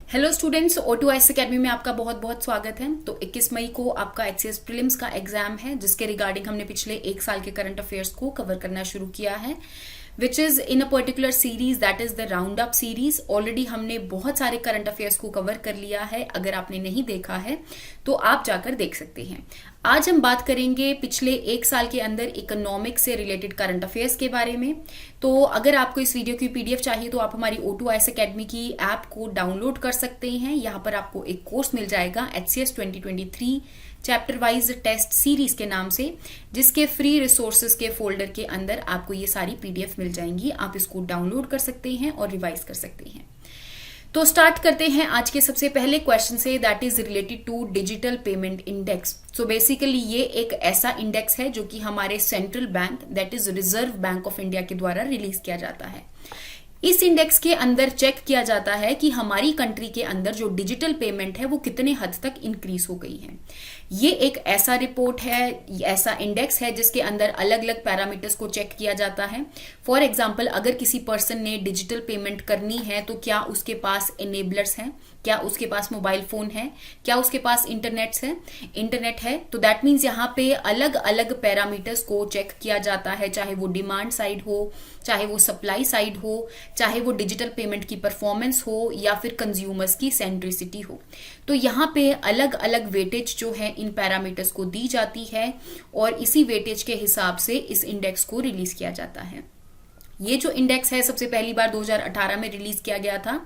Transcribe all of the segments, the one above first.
Hello students, O2IS academy में आपका बहुत बहुत स्वागत है। तो 21 मई को आपका HCS प्रीलिम्स का एग्जाम है, जिसके रिगार्डिंग हमने पिछले एक साल के करंट अफेयर्स को कवर करना शुरू किया है, which is in a particular series, that is the round up series. Already हमने बहुत सारे करंट अफेयर्स को कवर कर लिया है। अगर आपने नहीं देखा है तो आप जाकर देख सकते हैं। आज हम बात करेंगे पिछले एक साल के अंदर इकोनॉमिक्स से रिलेटेड करंट अफेयर्स के बारे में। तो अगर आपको इस वीडियो की PDF चाहिए तो आप हमारी O2IS एकेडमी की ऐप को डाउनलोड कर सकते हैं। यहाँ पर आपको एक कोर्स मिल जाएगा HCS 2023 chapter wise test series के नाम से, जिसके फ्री रिसोर्सेज के फोल्डर के अंदर आपको ये सारी PDF मिल जाएंगी। आप इसको डाउनलोड कर सकते हैं और रिवाइज कर सकते हैं। तो स्टार्ट करते हैं आज के सबसे पहले क्वेश्चन से, that is related to digital payment index. So basically ये एक ऐसा इंडेक्स है जो कि हमारे central bank, that is Reserve Bank of India के द्वारा रिलीज किया जाता है। इस इंडेक्स के अंदर चेक किया जाता है कि हमारी कंट्री के अंदर जो डिजिटल पेमेंट है वो कितने हद तक इंक्रीज हो गई है। ये एक ऐसा रिपोर्ट है, ऐसा इंडेक्स है जिसके अंदर अलग अलग पैरामीटर्स को चेक किया जाता है। फॉर एग्जाम्पल, अगर किसी पर्सन ने डिजिटल पेमेंट करनी है तो क्या उसके पास एनेबलर्स हैं, क्या उसके पास मोबाइल फोन है, क्या उसके पास इंटरनेट है। तो दैट मीन्स यहाँ पे अलग अलग पैरामीटर्स को चेक किया जाता है, चाहे वो डिमांड साइड हो, चाहे वो सप्लाई साइड हो, चाहे वो डिजिटल पेमेंट की परफॉर्मेंस हो या फिर कंज्यूमर्स की सेंट्रिसिटी हो। तो यहाँ पे अलग अलग वेटेज जो है इन पैरामीटर्स को दी जाती है और इसी वेटेज के हिसाब से इस इंडेक्स को रिलीज किया जाता है। ये जो इंडेक्स है सबसे पहली बार 2018 में रिलीज किया गया था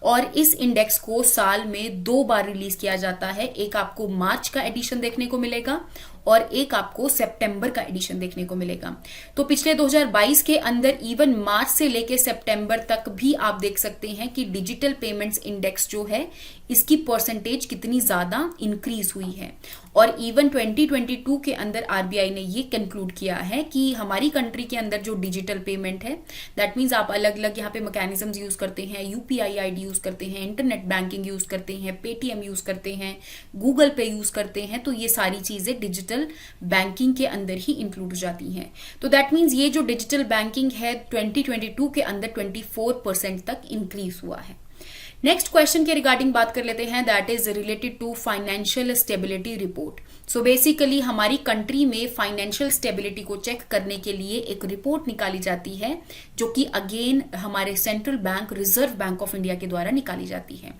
और इस इंडेक्स को साल में 2 बार रिलीज किया जाता है। एक आपको मार्च का एडिशन देखने को मिलेगा और एक आपको सितंबर का एडिशन देखने को मिलेगा। तो पिछले 2022 के अंदर इवन मार्च से लेके सितंबर तक भी आप देख सकते हैं कि डिजिटल पेमेंट्स इंडेक्स जो है इसकी परसेंटेज कितनी ज्यादा इंक्रीज हुई है। और इवन 2022 के अंदर RBI ने ये कंक्लूड किया है कि हमारी कंट्री के अंदर जो डिजिटल पेमेंट है, दैट मीन्स आप अलग अलग यहाँ पे मैकेनिज्म्स यूज करते हैं, UPI ID यूज करते हैं, इंटरनेट बैंकिंग यूज करते हैं, Paytm यूज करते हैं, गूगल पे यूज करते हैं, तो ये सारी चीजें डिजिटल बैंकिंग के अंदर ही इंक्लूड हो जाती हैं। तो दैट मीन्स ये जो डिजिटल बैंकिंग है 2022 के अंदर 24% तक इंक्रीज हुआ है। नेक्स्ट क्वेश्चन के रिगार्डिंग बात कर लेते हैं, that is related to financial stability report. So basically हमारी कंट्री में फाइनेंशियल स्टेबिलिटी को चेक करने के लिए एक रिपोर्ट निकाली जाती है, जो कि अगेन हमारे central bank, reserve Bank of India के द्वारा निकाली जाती है।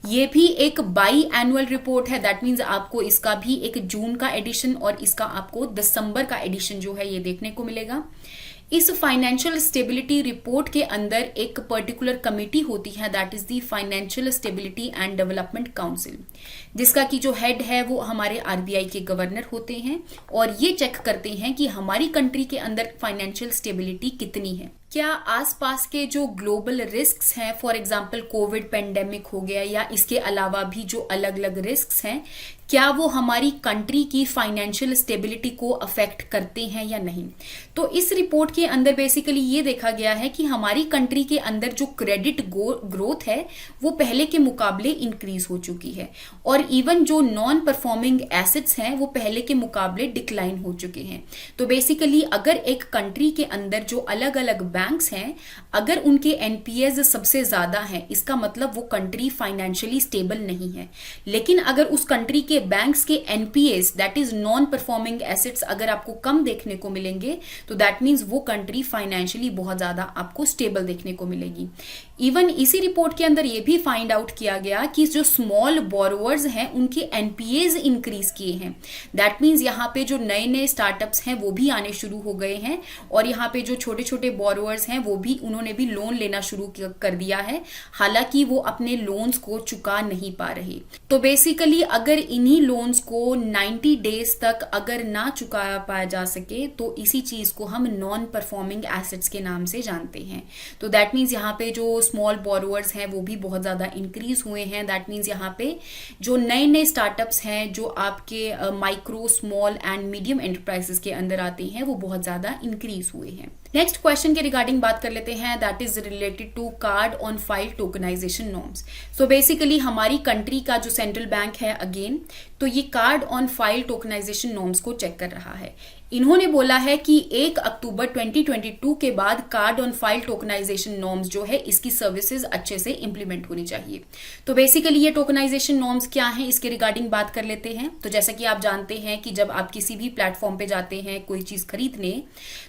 ये भी एक बाई एनुअल रिपोर्ट है, दैट मीन्स आपको इसका भी एक जून का एडिशन और इसका आपको दिसंबर का एडिशन जो है ये देखने को मिलेगा। इस फाइनेंशियल स्टेबिलिटी रिपोर्ट के अंदर एक पर्टिकुलर कमेटी होती है, that is the financial stability and development council, जिसका की जो हेड है वो हमारे RBI के गवर्नर होते हैं और ये चेक करते हैं कि हमारी कंट्री के अंदर फाइनेंशियल स्टेबिलिटी कितनी है। क्या आसपास के जो ग्लोबल रिस्क्स हैं, फॉर एग्जांपल कोविड पेंडेमिक हो गया या इसके अलावा भी जो अलग अलग रिस्क्स हैं, क्या वो हमारी कंट्री की फाइनेंशियल स्टेबिलिटी को अफेक्ट करते हैं या नहीं। तो इस रिपोर्ट के अंदर बेसिकली ये देखा गया है कि हमारी कंट्री के अंदर जो क्रेडिट ग्रोथ है वो पहले के मुकाबले इंक्रीज हो चुकी है और इवन जो नॉन परफॉर्मिंग एसेट्स हैं वो पहले के मुकाबले डिक्लाइन हो चुके हैं। तो बेसिकली अगर एक कंट्री के अंदर जो अलग अलग बैंक्स हैं, अगर उनके NPAs सबसे ज्यादा हैं, इसका मतलब वो कंट्री फाइनेंशियली स्टेबल नहीं है। लेकिन अगर उस कंट्री के बैंक्स के NPAs, that is non performing assets, अगर आपको कम देखने को मिलेंगे तो दैट मीन्स वो कंट्री फाइनेंशियली बहुत ज्यादा आपको स्टेबल देखने को मिलेगी। इवन इसी रिपोर्ट के अंदर ये भी फाइंड आउट किया गया कि जो स्मॉल बोरोवर्स हैं उनके NPAs इंक्रीज किए हैं। दैट मीन्स यहाँ पे जो नए नए स्टार्टअप्स हैं वो भी आने शुरू हो गए हैं और यहाँ पे जो छोटे छोटे बोरोवर्स हैं वो भी, उन्होंने भी लोन लेना शुरू कर दिया है, हालांकि वो अपने लोन्स को चुका नहीं पा रहे। तो बेसिकली अगर इन्हीं लोन्स को 90 डेज तक अगर ना चुका पाया जा सके तो इसी चीज को हम नॉन परफॉर्मिंग एसेट्स के नाम से जानते हैं। तो दैट मीन्स यहाँ पे जो स्मॉल बोरोवर्स हैं वो भी बहुत ज्यादा इंक्रीज हुए हैं। दैट मीन्स यहाँ पे जो नए नए स्टार्टअप्स हैं जो आपके micro, small and medium enterprises के अंदर आते हैं वो बहुत ज्यादा इंक्रीज हुए हैं। नेक्स्ट क्वेश्चन के रिगार्डिंग बात कर लेते हैं, that is related to card on file tokenisation norms. So basically हमारी कंट्री का जो सेंट्रल बैंक है अगेन, तो ये card on file tokenisation norms को चेक कर रहा है। इन्होंने बोला है कि 1 अक्टूबर 2022 के बाद card on file tokenisation norms जो है इसकी सर्विसेज अच्छे से इंप्लीमेंट होनी चाहिए। तो बेसिकली ये टोकनाइजेशन नॉर्म्स क्या हैं, इसके रिगार्डिंग बात कर लेते हैं। तो जैसा कि आप जानते हैं कि जब आप किसी भी प्लेटफॉर्म पे जाते हैं कोई चीज खरीदने,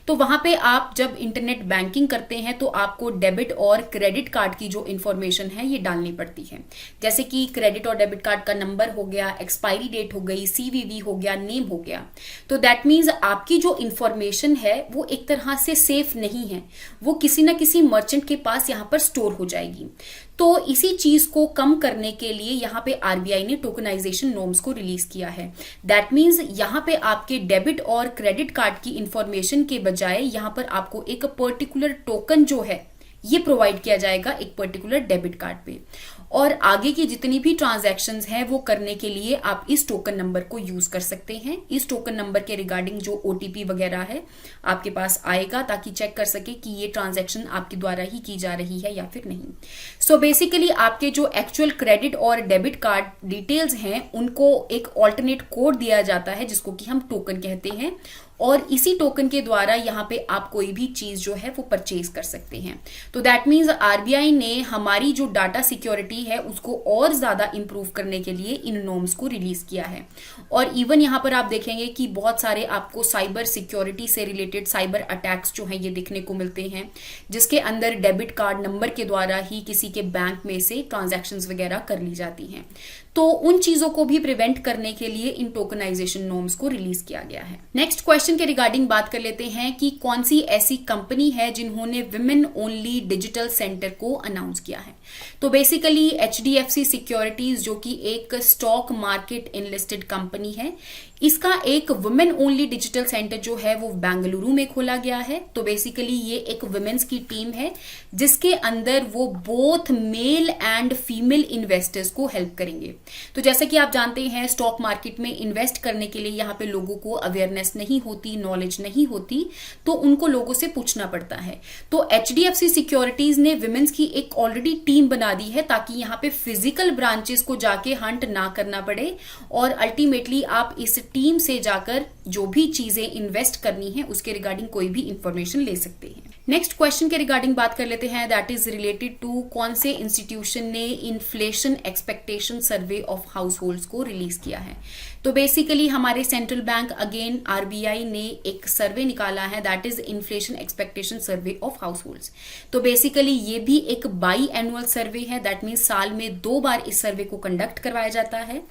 तो वहां पे आप जब इंटरनेट बैंकिंग करते हैं तो आपको डेबिट और क्रेडिट कार्ड की जो इंफॉर्मेशन है ये डालनी पड़ती है। जैसे कि क्रेडिट और डेबिट कार्ड का नंबर हो गया, एक्सपायरी डेट हो गई, CVV हो गया, नेम हो गया। तो दैट मीन्स आपकी जो इंफॉर्मेशन है वो एक तरह से सेफ नहीं है, वो किसी ना किसी मर्चेंट के पास यहाँ पर स्टोर हो जाएगी। तो इसी चीज को कम करने के लिए यहाँ पे आरबीआई ने टोकनाइजेशन नॉर्म्स को रिलीज किया है। दैट मीन्स यहाँ पे आपके डेबिट और क्रेडिट कार्ड की इंफॉर्मेशन के बजाय यहाँ पर आपको एक पर्टिकुलर टोकन जो है ये प्रोवाइड किया जाएगा एक पर्टिकुलर डेबिट कार्ड पे, और आगे की जितनी भी ट्रांजैक्शंस हैं वो करने के लिए आप इस टोकन नंबर को यूज कर सकते हैं। इस टोकन नंबर के रिगार्डिंग जो OTP वगैरह है आपके पास आएगा ताकि चेक कर सके कि ये ट्रांजैक्शन आपके द्वारा ही की जा रही है या फिर नहीं। सो बेसिकली आपके जो एक्चुअल क्रेडिट और डेबिट कार्ड डिटेल्स हैं उनको एक ऑल्टरनेट कोड दिया जाता है जिसको कि हम टोकन कहते हैं, और इसी टोकन के द्वारा यहाँ पे आप कोई भी चीज जो है वो परचेज कर सकते हैं। तो दैट मीन्स आरबीआई ने हमारी जो डाटा सिक्योरिटी है उसको और ज्यादा इंप्रूव करने के लिए इन नॉर्म्स को रिलीज किया है। और इवन यहाँ पर आप देखेंगे कि बहुत सारे आपको साइबर सिक्योरिटी से रिलेटेड साइबर अटैक्स जो है ये देखने को मिलते हैं, जिसके अंदर डेबिट कार्ड नंबर के द्वारा ही किसी के बैंक में से ट्रांजैक्शंस वगैरह कर ली जाती हैं। तो उन चीजों को भी प्रिवेंट करने के लिए इन टोकनाइजेशन नॉर्म्स को रिलीज किया गया है। नेक्स्ट क्वेश्चन के रिगार्डिंग बात कर लेते हैं कि कौन सी ऐसी कंपनी है जिन्होंने विमेन ओनली डिजिटल सेंटर को अनाउंस किया है। तो बेसिकली HDFC सिक्योरिटीज जो कि एक स्टॉक मार्केट इनलिस्टेड कंपनी है, इसका एक वुमेन ओनली डिजिटल सेंटर जो है वो बेंगलुरु में खोला गया है। तो बेसिकली ये एक वुमेन्स की टीम है जिसके अंदर वो both male and female investors को हेल्प करेंगे। तो जैसे कि आप जानते हैं स्टॉक मार्केट में इन्वेस्ट करने के लिए यहाँ पे लोगों को अवेयरनेस नहीं होती, नॉलेज नहीं होती, तो उनको लोगों से पूछना पड़ता है। तो HDFC सिक्योरिटीज ने विमेन्स की एक ऑलरेडी टीम बना दी है ताकि यहाँ पे फिजिकल ब्रांचेस को जाके हंट ना करना पड़े, और अल्टीमेटली आप इस टीम से जाकर जो भी चीजें इन्वेस्ट करनी है उसके रिगार्डिंग कोई भी इंफॉर्मेशन ले सकते हैं। नेक्स्ट क्वेश्चन के रिगार्डिंग बात कर लेते हैं, दैट इज रिलेटेड टू कौन से इंस्टीट्यूशन ने inflation expectation survey of house holds को रिलीज किया है। तो बेसिकली हमारे सेंट्रल बैंक अगेन आरबीआई ने एक सर्वे निकाला है, that is inflation expectation survey of house holds. तो बेसिकली ये भी एक बाई एनुअल सर्वे है, दैट मीन्स साल में 2 बार इस सर्वे को कंडक्ट करवाया जाता है,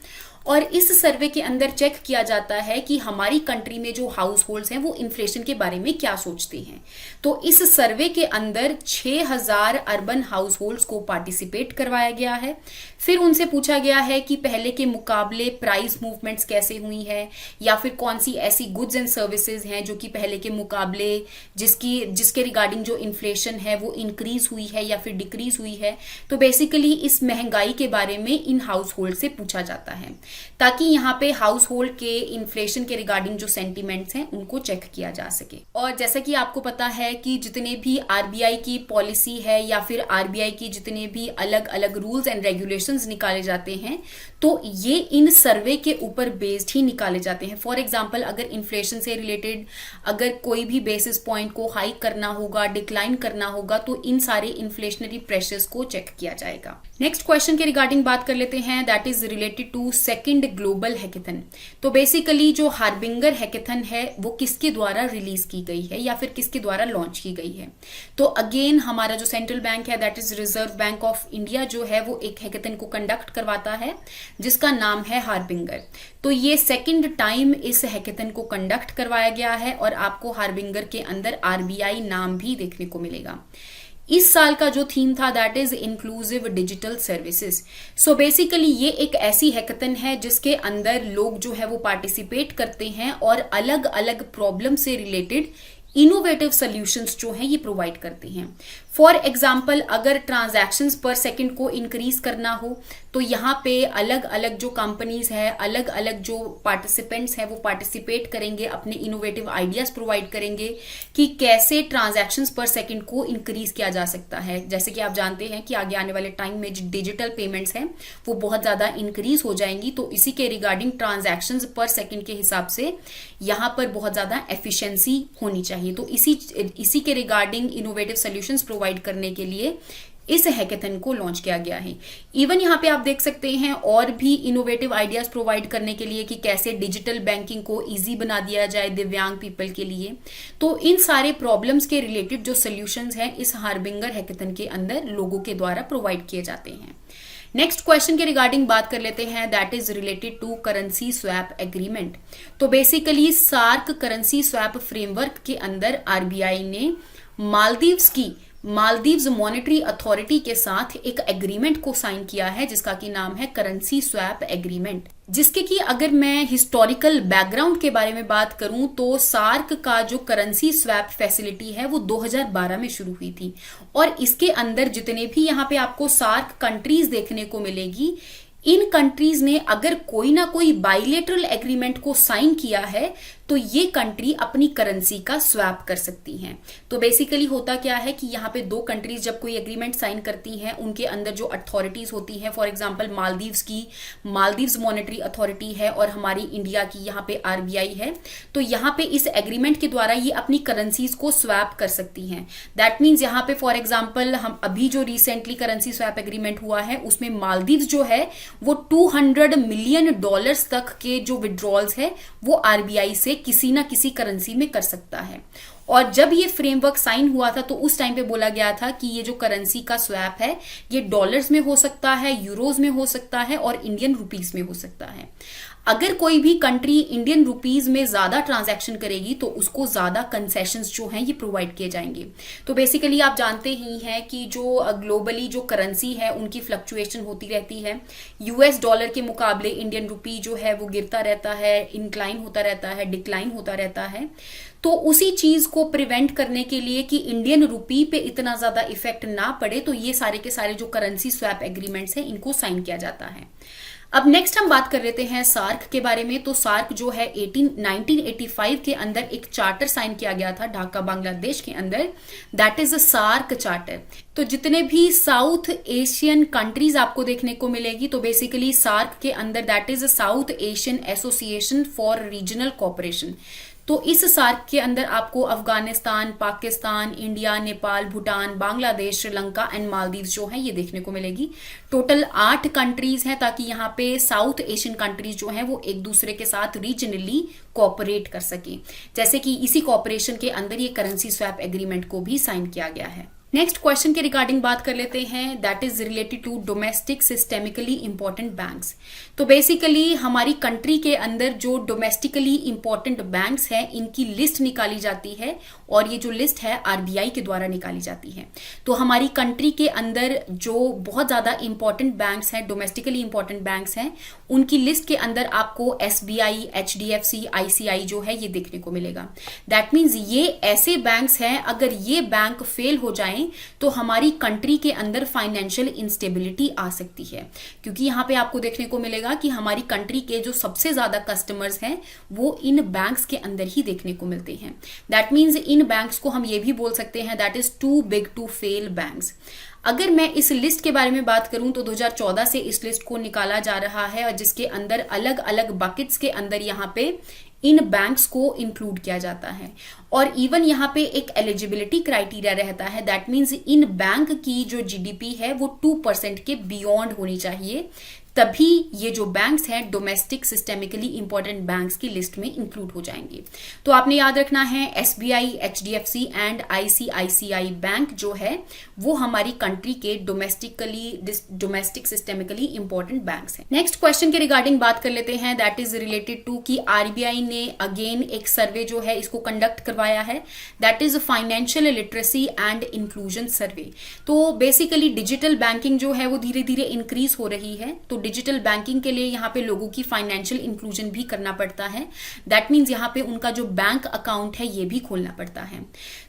और इस सर्वे के अंदर चेक किया जाता है कि हमारी कंट्री में जो हाउस होल्ड्स हैं वो इन्फ्लेशन के बारे में क्या सोचते हैं। तो इस सर्वे के अंदर 6000 अर्बन हाउस होल्ड्स को पार्टिसिपेट करवाया गया है। फिर उनसे पूछा गया है कि पहले के मुकाबले प्राइस मूवमेंट्स कैसे हुई है, या फिर कौन सी ऐसी गुड्स एंड सर्विसेज हैं जो कि पहले के मुकाबले जिसके रिगार्डिंग जो इन्फ्लेशन है वो इंक्रीज हुई है या फिर डिक्रीज हुई है। तो बेसिकली इस महंगाई के बारे में इन हाउस होल्ड से पूछा जाता है ताकि यहाँ पे हाउस होल्ड के इन्फ्लेशन के रिगार्डिंग जो सेंटीमेंट्स हैं उनको चेक किया जा सके। और जैसा कि आपको पता है कि जितने भी आरबीआई की पॉलिसी है या फिर आरबीआई की जितने भी अलग अलग रूल्स एंड रेगुलेशंस निकाले जाते हैं तो ये इन सर्वे के ऊपर बेस्ड ही निकाले जाते हैं। फॉर एग्जाम्पल अगर इन्फ्लेशन से रिलेटेड अगर कोई भी बेसिस पॉइंट को हाइक करना होगा, डिक्लाइन करना होगा, तो इन सारे इन्फ्लेशनरी प्रेशर्स को चेक किया जाएगा। नेक्स्ट क्वेश्चन के रिगार्डिंग बात कर लेते हैं, that is related to second global hackathon. तो बेसिकली जो हार्बिंगर हैकेथन है वो किसके द्वारा रिलीज की गई है या फिर किसके द्वारा लॉन्च की गई है। तो अगेन हमारा जो सेंट्रल बैंक है that is Reserve Bank of India जो है वो एक हैकेथन को कंडक्ट करवाता है जिसका नाम है हार्बिंगर। तो ये सेकंड टाइम इस हैकेथन को कंडक्ट करवाया गया है और आपको हार्बिंगर के अंदर आरबीआई नाम भी देखने को मिलेगा। इस साल का जो थीम था that is inclusive digital services. So basically ये एक ऐसी हैकेथन है जिसके अंदर लोग जो है वो पार्टिसिपेट करते हैं और अलग अलग प्रॉब्लम से रिलेटेड इनोवेटिव सॉल्यूशंस जो हैं ये प्रोवाइड करते हैं। फॉर एग्जाम्पल अगर ट्रांजैक्शंस पर सेकंड को इंक्रीज करना हो तो यहाँ पे अलग अलग जो कंपनीज है, अलग अलग जो पार्टिसिपेंट्स हैं वो पार्टिसिपेट करेंगे, अपने इनोवेटिव आइडियाज प्रोवाइड करेंगे कि कैसे ट्रांजैक्शंस पर सेकंड को इंक्रीज किया जा सकता है। जैसे कि आप जानते हैं कि आगे आने वाले टाइम में जो डिजिटल पेमेंट्स हैं वो बहुत ज्यादा इंक्रीज हो जाएंगी, तो इसी के रिगार्डिंग ट्रांजैक्शंस पर सेकंड के हिसाब से यहाँ पर बहुत ज्यादा एफिशिएंसी होनी चाहिए। तो इसी के रिगार्डिंग इनोवेटिव सोल्यूशंस प्रोवाइड करने के लिए इस हैकेथन को लॉन्च किया गया है। इवन यहाँ पे आप देख सकते हैं और भी इनोवेटिव आइडियाज प्रोवाइड करने के लिए कि कैसे डिजिटल बैंकिंग को इजी बना दिया जाए दिव्यांग पीपल के लिए। तो इन सारे प्रॉब्लम्स के रिलेटेड जो सोल्यूशंस हैं इस हार्बिंगर हैकेथन के अंदर लोगों के द्वारा प्रोवाइड किए जाते हैं। नेक्स्ट क्वेश्चन के रिगार्डिंग बात कर लेते हैं, that is related to currency swap agreement. तो basically SAARC currency swap framework के अंदर आरबीआई ने मालदीव्स मॉनेटरी अथॉरिटी के साथ एक एग्रीमेंट को साइन किया है जिसका की नाम है करेंसी स्वैप एग्रीमेंट। जिसके कि अगर मैं हिस्टोरिकल बैकग्राउंड के बारे में बात करूं तो सार्क का जो करेंसी स्वैप फैसिलिटी है वो 2012 में शुरू हुई थी और इसके अंदर जितने भी यहाँ पे आपको सार्क कंट्रीज देखने को मिलेगी, इन कंट्रीज ने अगर कोई ना कोई बाइलेटरल एग्रीमेंट को साइन किया है तो ये कंट्री अपनी करेंसी का स्वैप कर सकती हैं। तो बेसिकली होता क्या है कि यहाँ पे दो कंट्रीज जब कोई एग्रीमेंट साइन करती हैं, उनके अंदर जो अथॉरिटीज होती हैं, for example Maldives monetary authority है और हमारी इंडिया की यहाँ पे आरबीआई है, तो यहाँ पे इस एग्रीमेंट के द्वारा ये अपनी करेंसीज को स्वैप कर सकती हैं। दैट मीन्स यहाँ पे फॉर एग्जाम्पल हम अभी जो रिसेंटली करेंसी स्वैप एग्रीमेंट हुआ है उसमें मालदीव्स जो है वो $200 मिलियन तक के जो विड्रॉल्स है वो आरबीआई से किसी ना किसी करेंसी में कर सकता है। और जब ये फ्रेमवर्क साइन हुआ था तो उस टाइम पे बोला गया था कि ये जो करेंसी का स्वैप है ये डॉलर्स में हो सकता है, यूरोज में हो सकता है और इंडियन रुपीज में हो सकता है। अगर कोई भी कंट्री इंडियन रुपीज में ज्यादा ट्रांजैक्शन करेगी तो उसको ज्यादा कंसेशंस जो हैं ये प्रोवाइड किए जाएंगे। तो बेसिकली आप जानते ही हैं कि जो ग्लोबली जो करेंसी है उनकी फ्लक्चुएशन होती रहती है। यूएस डॉलर के मुकाबले इंडियन रुपी जो है वो गिरता रहता है, इंक्लाइन होता रहता है, डिक्लाइन होता रहता है। तो उसी चीज को प्रिवेंट करने के लिए कि इंडियन रुपी पे इतना ज्यादा इफेक्ट ना पड़े तो ये सारे के सारे जो करेंसी स्वैप एग्रीमेंट्स हैं इनको साइन किया जाता है। अब नेक्स्ट हम बात कर लेते हैं सार्क के बारे में। तो सार्क जो है 1985 के अंदर एक चार्टर साइन किया गया था ढाका बांग्लादेश के अंदर, that is a SAARC charter. तो जितने भी साउथ एशियन कंट्रीज आपको देखने को मिलेगी तो बेसिकली सार्क के अंदर that is a south Asian association for regional cooperation. तो इस सार्क के अंदर आपको अफगानिस्तान, पाकिस्तान, इंडिया, नेपाल, भूटान, बांग्लादेश, श्रीलंका एंड मालदीव्स जो है ये देखने को मिलेगी। टोटल 8 कंट्रीज हैं ताकि यहाँ पे साउथ एशियन कंट्रीज जो हैं वो एक दूसरे के साथ रीजनली कोऑपरेट कर सके। जैसे कि इसी कोऑपरेशन के अंदर ये करेंसी स्वैप एग्रीमेंट को भी साइन किया गया है। नेक्स्ट क्वेश्चन के रिगार्डिंग बात कर लेते हैं, that is related to domestic systemically important banks. तो बेसिकली हमारी कंट्री के अंदर जो डोमेस्टिकली इंपॉर्टेंट बैंक्स हैं इनकी लिस्ट निकाली जाती है और ये जो लिस्ट है आरबीआई के द्वारा निकाली जाती है। तो हमारी कंट्री के अंदर जो बहुत ज्यादा इंपॉर्टेंट बैंक्स हैं, डोमेस्टिकली इंपॉर्टेंट बैंक्स हैं, उनकी लिस्ट के अंदर आपको एसबीआई, एचडीएफसी, आईसीआई जो है ये देखने को मिलेगा। दैट मीन्स ये ऐसे बैंक्स हैं अगर ये बैंक फेल हो जाए तो हमारी कंट्री के अंदर फाइनेंशियल इंस्टेबिलिटी आ सकती है, क्योंकि यहाँ पे आपको देखने को मिलेगा कि हमारी कंट्री के जो सबसे ज्यादा कस्टमर्स हैं वो इन बैंक्स के अंदर ही देखने को मिलते हैं। दैट मीन्स इन बैंक्स को हम ये भी बोल सकते हैं that is too big to fail banks. अगर मैं इस लिस्ट के बारे में बात करूं तो 2014 से इस लिस्ट को निकाला जा रहा है और जिसके अंदर अलग अलग बकेट्स के अंदर यहाँ पे इन बैंक्स को इंक्लूड किया जाता है और इवन यहाँ पे एक एलिजिबिलिटी क्राइटेरिया रहता है। दैट मीन्स इन बैंक की जो जीडीपी है वो 2% के बियॉन्ड होनी चाहिए, तभी ये जो बैंक्स हैं डोमेस्टिक सिस्टेमिकली इंपॉर्टेंट बैंक्स की लिस्ट में इंक्लूड हो जाएंगे। तो आपने याद रखना है SBI, HDFC and ICICI bank जो है वो हमारी कंट्री के डोमेस्टिक सिस्टेमिकली इंपॉर्टेंट बैंक्स हैं। नेक्स्ट क्वेश्चन के रिगार्डिंग बात कर लेते हैं, दैट इज रिलेटेड टू कि आरबीआई ने अगेन एक सर्वे जो है इसको कंडक्ट करवाया है, that is financial literacy and inclusion survey. तो बेसिकली डिजिटल बैंकिंग जो है वो धीरे धीरे इंक्रीज हो रही है, तो डिजिटल बैंकिंग के लिए यहाँ पे लोगों की फाइनेंशियल इंक्लूजन भी करना पड़ता है। दैट मीन्स यहाँ पे उनका जो बैंक अकाउंट है ये भी खोलना पड़ता है।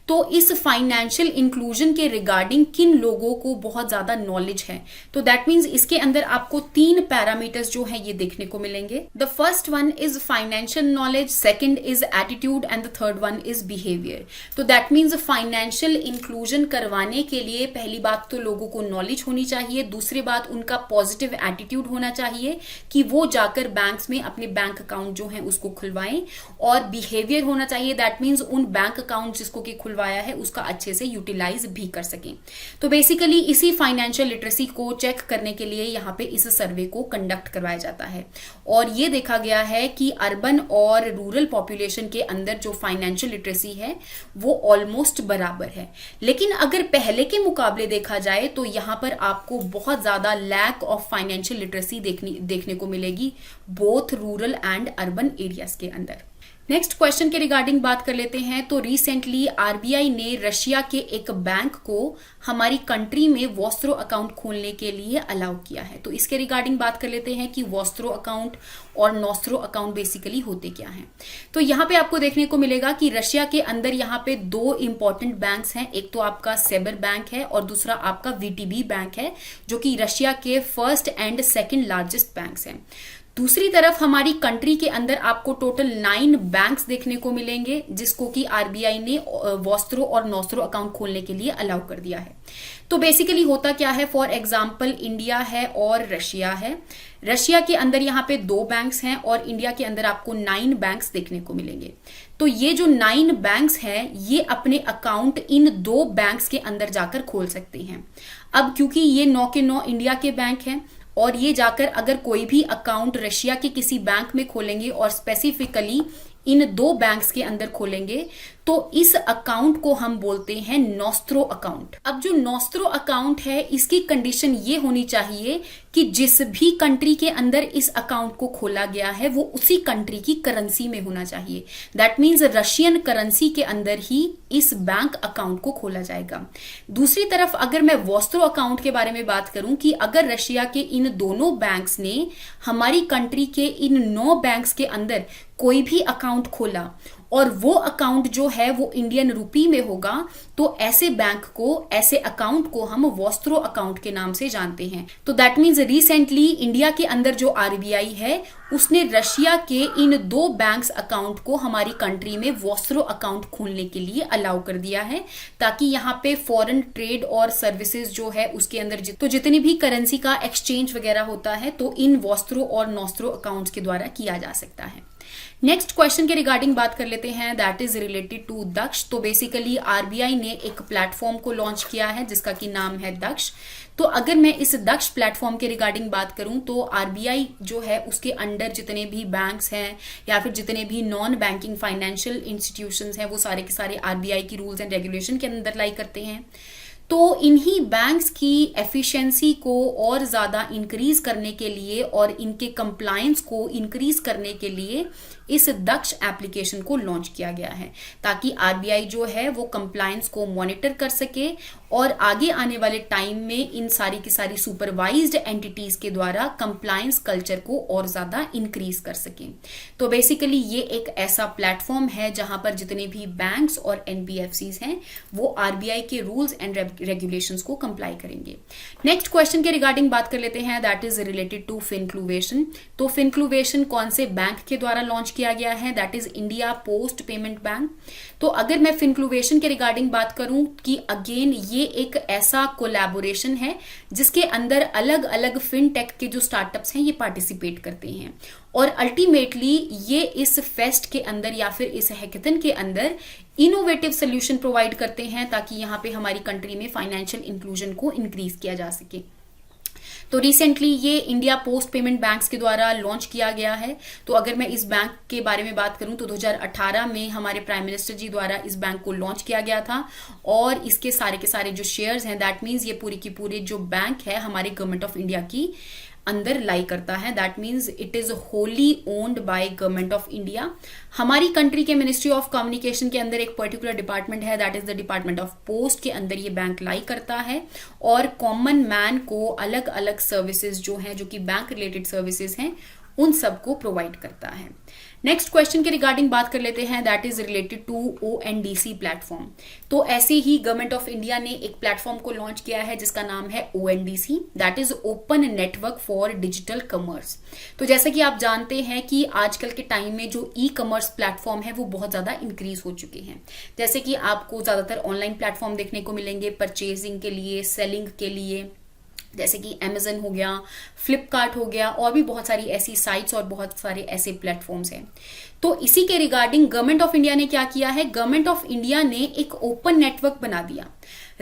तो इस फाइनेंशियल इंक्लूजन के रिगार्डिंग किन लोगों को बहुत ज्यादा नॉलेज है, तो दैट मीन्स इसके अंदर आपको 3 पैरामीटर्स जो है ये देखने को मिलेंगे। The first one is financial knowledge, second is attitude and the third one is behaviour. तो दैट मीन्स फाइनेंशियल इंक्लूजन करवाने के लिए पहली बात तो लोगों को नॉलेज होनी चाहिए, दूसरी बात उनका पॉजिटिव एटीट्यूड होना चाहिए कि वो जाकर बैंक्स में अपने बैंक अकाउंट जो है उसको खुलवाएं, और बिहेवियर होना चाहिए, दैट मीन्स उन बैंक अकाउंट जिसको कि खुलवाया है उसका अच्छे से यूटिलाइज भी कर सकें। तो बेसिकली इसी फाइनेंशियल लिटरेसी को चेक करने के लिए यहाँ पे इस सर्वे को कंडक्ट करवाया जाता है, और ये देखा गया है कि अर्बन और रूरल पॉपुलेशन के अंदर जो फाइनेंशियल लिटरेसी है वो ऑलमोस्ट बराबर है। लेकिन अगर पहले के मुकाबले देखा जाए तो यहाँ पर आपको बहुत ज्यादा लैक ऑफ फाइनेंशियल लिटरेसी देखने को मिलेगी both rural and urban areas के अंदर। नेक्स्ट क्वेश्चन के रिगार्डिंग बात कर लेते हैं। तो रिसेंटली आरबीआई ने रशिया के एक बैंक को हमारी कंट्री में वॉस्त्रो अकाउंट खोलने के लिए अलाउ किया है। तो इसके रिगार्डिंग बात कर लेते हैं कि वॉस्त्रो अकाउंट और नॉस्त्रो अकाउंट बेसिकली होते क्या हैं। तो यहाँ पे आपको देखने को मिलेगा कि रशिया के अंदर यहाँ पे 2 इंपॉर्टेंट बैंक्स हैं, एक तो आपका सेबर बैंक है और दूसरा आपका वीटीबी बैंक है, जो कि रशिया के first and second largest banks हैं। दूसरी तरफ हमारी कंट्री के अंदर आपको टोटल 9 बैंक्स देखने को मिलेंगे जिसको कि आरबीआई ने वॉस्त्रो और नॉस्त्रो अकाउंट खोलने के लिए अलाउ कर दिया है। तो बेसिकली होता क्या है, फॉर एग्जांपल इंडिया है और रशिया है। रशिया के अंदर यहाँ पे 2 बैंक्स हैं और इंडिया के अंदर आपको 9 बैंक्स देखने को मिलेंगे। तो ये जो 9 बैंक्स हैं ये अपने अकाउंट इन 2 बैंक्स के अंदर जाकर खोल सकते हैं। अब क्योंकि ये 9 के 9 इंडिया के बैंक हैं और ये जाकर अगर कोई भी अकाउंट रशिया के किसी बैंक में खोलेंगे और स्पेसिफिकली इन 2 बैंक्स के अंदर खोलेंगे तो इस अकाउंट को हम बोलते हैं नॉस्त्रो अकाउंट। अब जो नॉस्त्रो अकाउंट है इसकी कंडीशन ये होनी चाहिए कि जिस भी कंट्री के अंदर इस अकाउंट को खोला गया है वो उसी कंट्री की करेंसी में होना चाहिए। दैट मीन्स रशियन करेंसी के अंदर ही इस बैंक अकाउंट को खोला जाएगा। दूसरी तरफ अगर मैं वॉस्त्रो अकाउंट के बारे में बात करूं कि अगर रशिया के इन दोनों बैंक्स ने हमारी कंट्री के इन 9 बैंक्स के अंदर कोई भी अकाउंट खोला और वो अकाउंट जो है वो इंडियन रूपी में होगा तो ऐसे बैंक को, ऐसे अकाउंट को हम वॉस्त्रो अकाउंट के नाम से जानते हैं। तो दैट मीन्स रिसेंटली इंडिया के अंदर जो आरबीआई है उसने रशिया के इन 2 बैंक्स अकाउंट को हमारी कंट्री में वॉस्त्रो अकाउंट खोलने के लिए अलाउ कर दिया है, ताकि यहाँ पे फॉरेन ट्रेड और सर्विसेज जो है उसके अंदर तो जितनी भी करेंसी का एक्सचेंज वगैरह होता है तो इन वॉस्त्रो और नॉस्त्रो अकाउंट्स के द्वारा किया जा सकता है। नेक्स्ट क्वेश्चन के रिगार्डिंग बात कर लेते हैं, दैट इज रिलेटेड टू दक्ष। तो बेसिकली आरबीआई ने एक प्लेटफॉर्म को लॉन्च किया है जिसका कि नाम है दक्ष। तो अगर मैं इस दक्ष प्लेटफॉर्म के रिगार्डिंग बात करूं तो आरबीआई जो है उसके अंडर जितने भी बैंक्स हैं या फिर जितने भी नॉन बैंकिंग फाइनेंशियल इंस्टीट्यूशंस हैं वो सारे के सारे आरबीआई की रूल्स एंड रेगुलेशन के अंदर लाई करते हैं। तो इन्हीं बैंक्स की एफिशिएंसी को और ज्यादा इंक्रीज करने के लिए और इनके कंप्लायंस को इंक्रीज करने के लिए इस दक्ष एप्लीकेशन को लॉन्च किया गया है, ताकि आरबीआई जो है वो कंप्लायंस को मॉनिटर कर सके और आगे आने वाले टाइम में इन सारी की सारी सुपरवाइज्ड एंटिटीज के द्वारा कंप्लायंस कल्चर को और ज्यादा इंक्रीज कर सके। तो बेसिकली ये एक ऐसा प्लेटफॉर्म है जहां पर जितने भी बैंक्स और एनबीएफसीज हैं वो आरबीआई के रूल्स एंड रेगुलेशंस को कंप्लाई करेंगे। नेक्स्ट क्वेश्चन के रिगार्डिंग बात कर लेते हैं, दैट इज रिलेटेड टू फिनक्लूवेशन। तो फिनक्लूवेशन कौन से बैंक के द्वारा लॉन्च किया गया है, that is India post payment bank. तो अगर मैं फिनक्लूवेशन के रिगार्डिंग बात करूं कि अगेन ये एक ऐसा कोलैबोरेशन है जिसके अंदर अलग अलग फिनटेक के जो स्टार्टअप्स हैं ये पार्टिसिपेट करते हैं और अल्टीमेटली ये इस फेस्ट के अंदर या फिर इस हैकेथन के अंदर इनोवेटिव सोल्यूशन प्रोवाइड करते हैं ताकि यहाँ पे हमारी कंट्री में फाइनेंशियल इंक्लूजन को इंक्रीज किया जा सके। तो रिसेंटली ये इंडिया पोस्ट पेमेंट बैंक्स के द्वारा लॉन्च किया गया है। तो अगर मैं इस बैंक के बारे में बात करूं तो 2018 में हमारे प्राइम मिनिस्टर जी द्वारा इस बैंक को लॉन्च किया गया था और इसके सारे के सारे जो शेयर्स हैं दैट मीन्स ये पूरी की पूरी जो बैंक है हमारे गवर्नमेंट ऑफ इंडिया की अंदर लाई करता है, that means it is wholly owned by government of India. हमारी कंट्री के मिनिस्ट्री ऑफ कम्युनिकेशन के अंदर एक पर्टिकुलर डिपार्टमेंट है, that is the department of post, के अंदर ये बैंक लाई करता है और कॉमन मैन को अलग अलग सर्विसेज जो हैं, जो कि बैंक रिलेटेड सर्विसेज हैं, उन सबको प्रोवाइड करता है। नेक्स्ट क्वेश्चन के रिगार्डिंग बात कर लेते हैं, that is related to ONDC platform. तो ऐसे ही गवर्नमेंट ऑफ इंडिया ने एक प्लेटफॉर्म को लॉन्च किया है जिसका नाम है ONDC, that is open network for digital commerce. तो जैसे कि आप जानते हैं कि आजकल के टाइम में जो ई-कॉमर्स प्लेटफॉर्म है वो बहुत ज्यादा इंक्रीज हो चुके हैं। जैसे कि आपको ज्यादातर ऑनलाइन प्लेटफॉर्म देखने को मिलेंगे परचेजिंग के लिए, सेलिंग के लिए, जैसे कि Amazon हो गया, फ्लिपकार्ट हो गया, और भी बहुत सारी ऐसी साइट्स और बहुत सारे ऐसे प्लेटफॉर्म्स हैं। तो इसी के रिगार्डिंग गवर्नमेंट ऑफ इंडिया ने क्या किया है, गवर्नमेंट ऑफ इंडिया ने एक ओपन नेटवर्क बना दिया।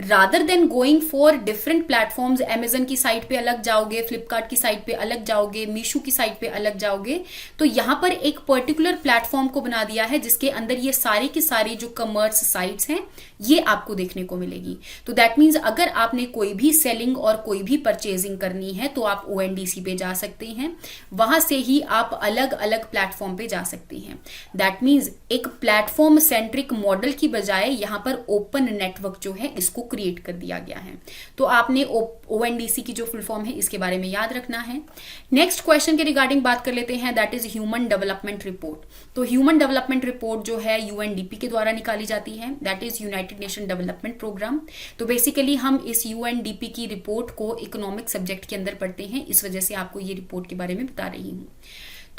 Rather than going for different platforms, Amazon की साइट पे अलग जाओगे, फ्लिपकार्ट की साइट पे अलग जाओगे, मीशो की साइट पे अलग जाओगे, तो यहां पर एक पर्टिकुलर प्लेटफॉर्म को बना दिया है जिसके अंदर ये सारी की सारी जो कॉमर्स साइट्स हैं ये आपको देखने को मिलेगी। तो दैट मीन्स अगर आपने कोई भी सेलिंग और कोई भी परचेजिंग करनी है तो आप ONDC पे जा सकते हैं, वहां से ही आप अलग अलग प्लेटफॉर्म पे जा सकते हैं। दैट मीन्स एक प्लेटफॉर्म सेंट्रिक मॉडल की बजाय यहां पर ओपन नेटवर्क जो है इसको क्रिएट कर दिया गया है। तो आपने ONDC की जो फुल फॉर्म है इसके बारे में याद रखना है। नेक्स्ट क्वेश्चन के रिगार्डिंग बात कर लेते हैं, that is human development report. तो ह्यूमन डेवलपमेंट रिपोर्ट जो है UNDP के द्वारा निकाली जाती है, that is united nation development programme. तो बेसिकली हम इस UNDP की रिपोर्ट को इकोनॉमिक सब्जेक्ट के अंदर पढ़ते हैं, इस वजह से आपको ये रिपोर्ट के बारे में बता रही हूँ।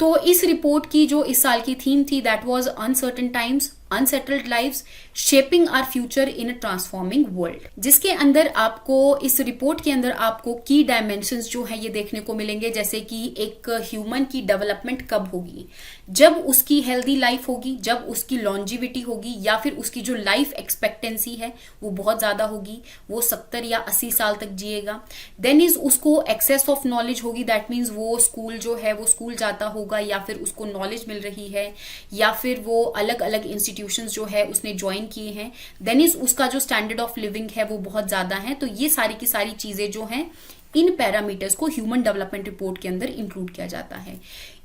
तो इस रिपोर्ट की जो इस साल की थीम थी, that was uncertain times, unsettled lives, shaping our future in a transforming world, जिसके अंदर आपको इस रिपोर्ट के अंदर आपको की डायमेंशंस जो है ये देखने को मिलेंगे। जैसे कि एक ह्यूमन की डेवलपमेंट कब होगी, जब उसकी हेल्दी लाइफ होगी, जब उसकी लॉन्जिविटी होगी, या फिर उसकी जो लाइफ एक्सपेक्टेंसी है वो बहुत ज्यादा होगी, वो 70 या 80 साल तक जिएगा। देन इज उसको एक्सेस ऑफ नॉलेज होगी, दैट मीन्स वो स्कूल जो है वो स्कूल जाता होगा, या फिर उसको नॉलेज मिल रही है, या फिर वो अलग अलग इंस्टीट्यूशंस जो है उसने ज्वाइन किए हैं। देन इज उसका जो स्टैंडर्ड ऑफ लिविंग है वो बहुत ज्यादा है। तो ये सारी की सारी चीजें जो हैं इन पैरामीटर्स को ह्यूमन डेवलपमेंट रिपोर्ट के अंदर इंक्लूड किया जाता है।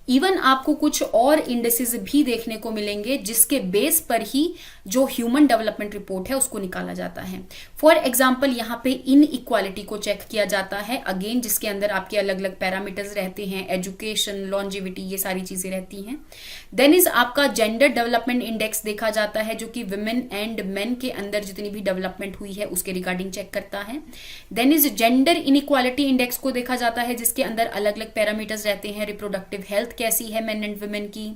इवन आपको कुछ और इंडेक्सेस भी देखने को मिलेंगे जिसके बेस पर ही जो ह्यूमन डेवलपमेंट रिपोर्ट है उसको निकाला जाता है। फॉर एग्जाम्पल यहाँ पे इन इक्वालिटी को चेक किया जाता है, अगेन जिसके अंदर आपके अलग अलग पैरामीटर्स रहते हैं, एजुकेशन, लॉन्जिविटी, ये सारी चीजें रहती हैं। देन इज आपका जेंडर डेवलपमेंट इंडेक्स देखा जाता है, जो कि विमेन एंड मेन के अंदर जितनी भी डेवलपमेंट हुई है उसके रिगार्डिंग चेक करता है। Then is gender inequality index को देखा जाता है, जिसके अंदर अलग अलग पैरामीटर्स रहते हैं, रिप्रोडक्टिव हेल्थ कैसी है मेन एंड वुमेन की,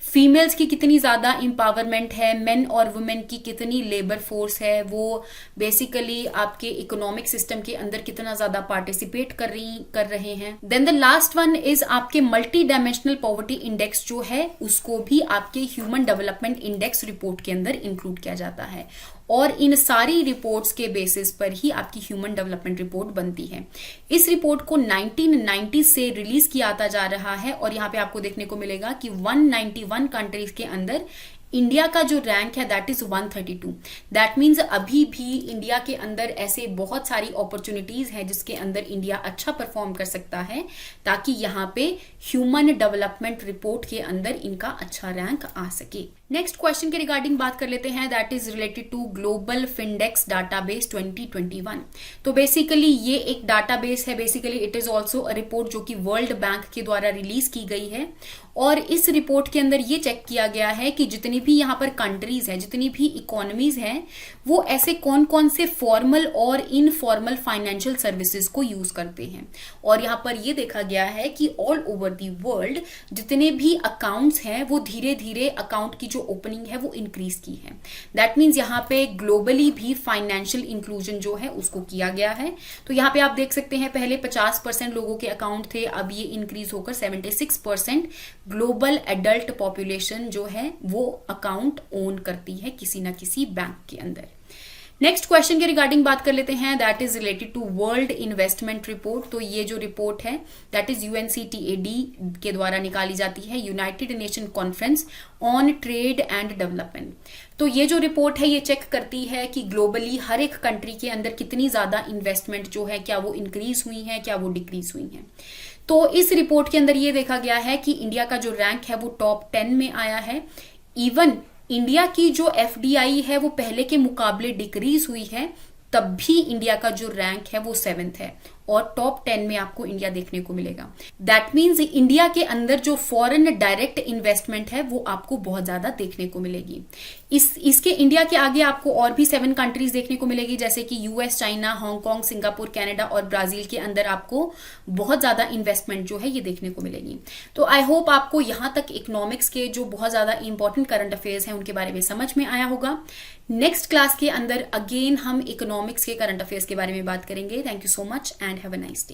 फीमेल्स की कितनी ज्यादा इंपावरमेंट है, मेन और वुमेन की कितनी लेबर फोर्स है, वो बेसिकली आपके इकोनॉमिक सिस्टम के अंदर कितना ज्यादा पार्टिसिपेट कर रहे हैं। Then the last one is आपके मल्टी डायमेंशनल पॉवर्टी इंडेक्स जो है उसको भी आपके ह्यूमन डेवलपमेंट इंडेक्स रिपोर्ट के अंदर इंक्लूड किया जाता है। और इन सारी रिपोर्ट्स के बेसिस पर ही आपकी ह्यूमन डेवलपमेंट रिपोर्ट बनती है। इस रिपोर्ट को 1990 से रिलीज किया जा रहा है और यहाँ पे आपको देखने को मिलेगा कि 191 कंट्रीज के अंदर इंडिया का जो रैंक है दैट इज 132। दैट मीन्स अभी भी इंडिया के अंदर ऐसे बहुत सारी अपॉर्चुनिटीज हैं जिसके अंदर इंडिया अच्छा परफॉर्म कर सकता है, ताकि यहाँ पे ह्यूमन डेवलपमेंट रिपोर्ट के अंदर इनका अच्छा रैंक आ सके। नेक्स्ट क्वेश्चन के रिगार्डिंग बात कर लेते हैं, that is related to global Findex database 2021। तो बेसिकली ये एक डाटाबेस है, basically it is also a report जो कि वर्ल्ड बैंक के द्वारा रिलीज की गई है। और इस रिपोर्ट के अंदर ये चेक किया गया है कि जितनी भी यहाँ पर कंट्रीज हैं, जितनी भी इकोनॉमीज हैं, वो ऐसे कौन कौन से फॉर्मल और इनफॉर्मल फाइनेंशियल सर्विसेज को यूज करते हैं। और यहाँ पर ये देखा गया है कि ऑल ओवर दी वर्ल्ड जितने भी अकाउंट्स हैं वो धीरे धीरे अकाउंट की जो ओपनिंग है वो इंक्रीज की है। दैट मीन्स यहाँ पे ग्लोबली भी फाइनेंशियल इंक्लूजन जो है उसको किया गया है। तो यहाँ पे आप देख सकते हैं पहले 50% लोगों के अकाउंट थे, अब ये इंक्रीज होकर 76% ग्लोबल एडल्ट पॉपुलेशन जो है वो अकाउंट ओन करती है किसी ना किसी बैंक के अंदर। नेक्स्ट क्वेश्चन के रिगार्डिंग बात कर लेते हैं, that is related to world investment report. तो ये जो रिपोर्ट है दैट इज UNCTAD के द्वारा निकाली जाती है, United nation conference on trade and development. तो ये जो रिपोर्ट है ये चेक करती है कि ग्लोबली हर एक कंट्री के अंदर कितनी ज्यादा इन्वेस्टमेंट जो है क्या वो इंक्रीज हुई है, क्या वो डिक्रीज हुई है। तो इस रिपोर्ट के अंदर ये देखा गया है कि इंडिया का जो रैंक है वो टॉप 10 में आया है। इवन इंडिया की जो एफडीआई है वो पहले के मुकाबले डिक्रीज हुई है, तब भी इंडिया का जो रैंक है वो 7th है और टॉप 10 में आपको इंडिया देखने को मिलेगा। दैट मीन्स इंडिया के अंदर जो फॉरेन डायरेक्ट इन्वेस्टमेंट है वो आपको बहुत ज्यादा देखने को मिलेगी। इसके इंडिया के आगे आपको और भी 7 कंट्रीज देखने को मिलेगी, जैसे कि US, China, Hong Kong, Singapore, Canada और ब्राजील के अंदर आपको बहुत ज्यादा इन्वेस्टमेंट जो है ये देखने को मिलेगी। तो आई होप आपको यहां तक इकोनॉमिक्स के जो बहुत ज्यादा इंपॉर्टेंट करंट अफेयर्स हैं उनके बारे में समझ में आया होगा। नेक्स्ट क्लास के अंदर अगेन हम इकोनॉमिक्स के करंट अफेयर्स के बारे में बात करेंगे। Thank you so much and have a nice day.